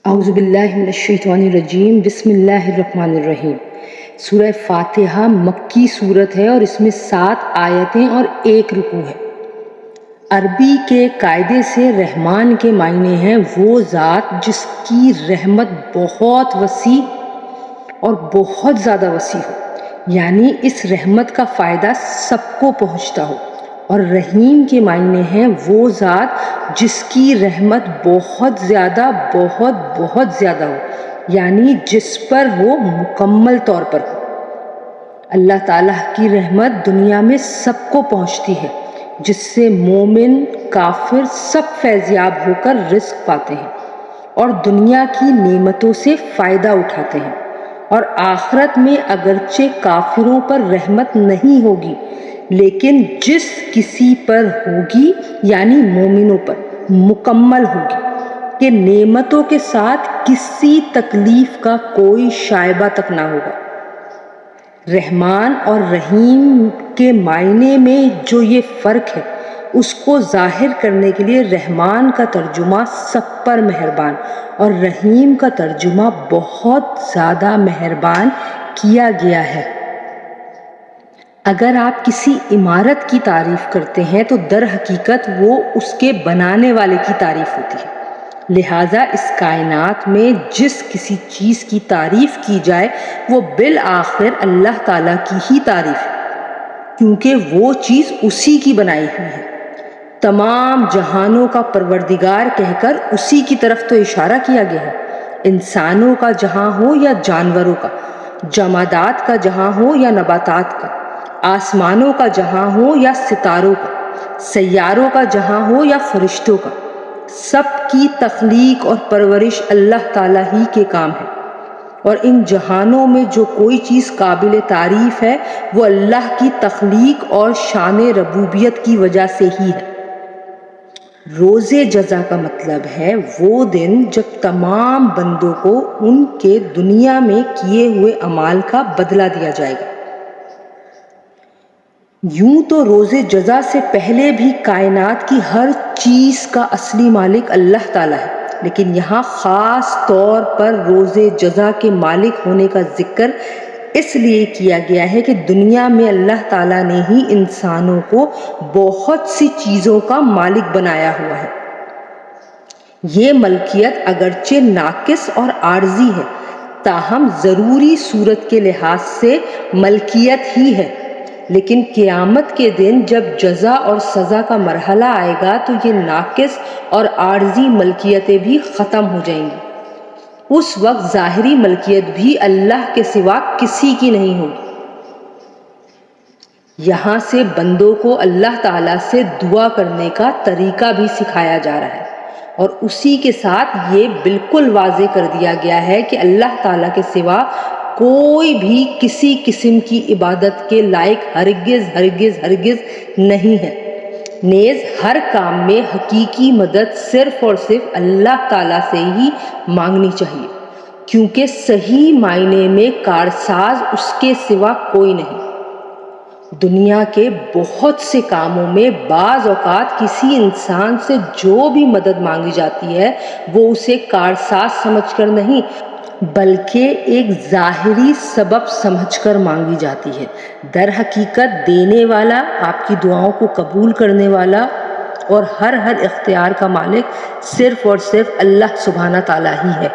اعوذ باللہ من الشیطان الرجیم، بسم اللہ الرحمن الرحیم۔ سورہ فاتحہ مکی صورت ہے اور اس میں 7 آیتیں اور 1 رکوع ہے۔ عربی کے قاعدے سے رحمان کے معنی ہیں وہ ذات جس کی رحمت بہت وسیع اور بہت زیادہ وسیع ہو، یعنی اس رحمت کا فائدہ سب کو پہنچتا ہو۔ اور رحیم کے معنی ہیں وہ ذات جس کی رحمت بہت زیادہ ہو، یعنی جس پر وہ مکمل طور پر ہو۔ اللہ تعالیٰ کی رحمت دنیا میں سب کو پہنچتی ہے، جس سے مومن کافر سب فیضیاب ہو کر رزق پاتے ہیں اور دنیا کی نعمتوں سے فائدہ اٹھاتے ہیں۔ اور آخرت میں اگرچہ کافروں پر رحمت نہیں ہوگی، لیکن جس کسی پر ہوگی یعنی مومنوں پر مکمل ہوگی کہ نعمتوں کے ساتھ کسی تکلیف کا کوئی شائبہ تک نہ ہوگا۔ رحمان اور رحیم کے معنی میں جو یہ فرق ہے، اس کو ظاہر کرنے کے لیے رحمان کا ترجمہ سب پر مہربان اور رحیم کا ترجمہ بہت زیادہ مہربان کیا گیا ہے۔ اگر آپ کسی عمارت کی تعریف کرتے ہیں تو در حقیقت وہ اس کے بنانے والے کی تعریف ہوتی ہے، لہٰذا اس کائنات میں جس کسی چیز کی تعریف کی جائے وہ بالآخر اللہ تعالیٰ کی ہی تعریف ہے، کیونکہ وہ چیز اسی کی بنائی ہوئی ہے۔ تمام جہانوں کا پروردگار کہہ کر اسی کی طرف تو اشارہ کیا گیا ہے، انسانوں کا جہاں ہو یا جانوروں کا، جمادات کا جہاں ہو یا نباتات کا، آسمانوں کا جہاں ہو یا ستاروں کا، سیاروں کا جہاں ہو یا فرشتوں کا، سب کی تخلیق اور پرورش اللہ تعالیٰ ہی کے کام ہے۔ اور ان جہانوں میں جو کوئی چیز قابل تعریف ہے وہ اللہ کی تخلیق اور شان ربوبیت کی وجہ سے ہی ہے۔ روز جزا کا مطلب ہے وہ دن جب تمام بندوں کو ان کے دنیا میں کیے ہوئے اعمال کا بدلہ دیا جائے گا۔ یوں تو روز جزا سے پہلے بھی کائنات کی ہر چیز کا اصلی مالک اللہ تعالیٰ ہے، لیکن یہاں خاص طور پر روز جزا کے مالک ہونے کا ذکر اس لیے کیا گیا ہے کہ دنیا میں اللہ تعالیٰ نے ہی انسانوں کو بہت سی چیزوں کا مالک بنایا ہوا ہے۔ یہ ملکیت اگرچہ ناقص اور عارضی ہے، تاہم ضروری صورت کے لحاظ سے ملکیت ہی ہے، لیکن قیامت کے دن جب جزا اور سزا کا مرحلہ آئے گا تو یہ ناقص اور عارضی ملکیتیں بھی ختم ہو جائیں گی۔ اس وقت ظاہری ملکیت بھی اللہ کے سوا کسی کی نہیں ہوگی۔ یہاں سے بندوں کو اللہ تعالیٰ سے دعا کرنے کا طریقہ بھی سکھایا جا رہا ہے، اور اسی کے ساتھ یہ بالکل واضح کر دیا گیا ہے کہ اللہ تعالیٰ کے سوا کوئی بھی کسی قسم کی عبادت کے لائق ہرگز نہیں ہے۔ نیز ہر کام میں حقیقی مدد صرف اور صرف اللہ تعالیٰ سے ہی مانگنی چاہیے، کیونکہ صحیح معنی میں کارساز اس کے سوا کوئی نہیں۔ دنیا کے بہت سے کاموں میں بعض اوقات کسی انسان سے جو بھی مدد مانگی جاتی ہے وہ اسے کارساز سمجھ کر نہیں بلکہ ایک ظاہری سبب سمجھ کر مانگی جاتی ہے۔ در حقیقت دینے والا، آپ کی دعاؤں کو قبول کرنے والا اور ہر اختیار کا مالک صرف اور صرف اللہ سبحانہ تعالیٰ ہی ہے۔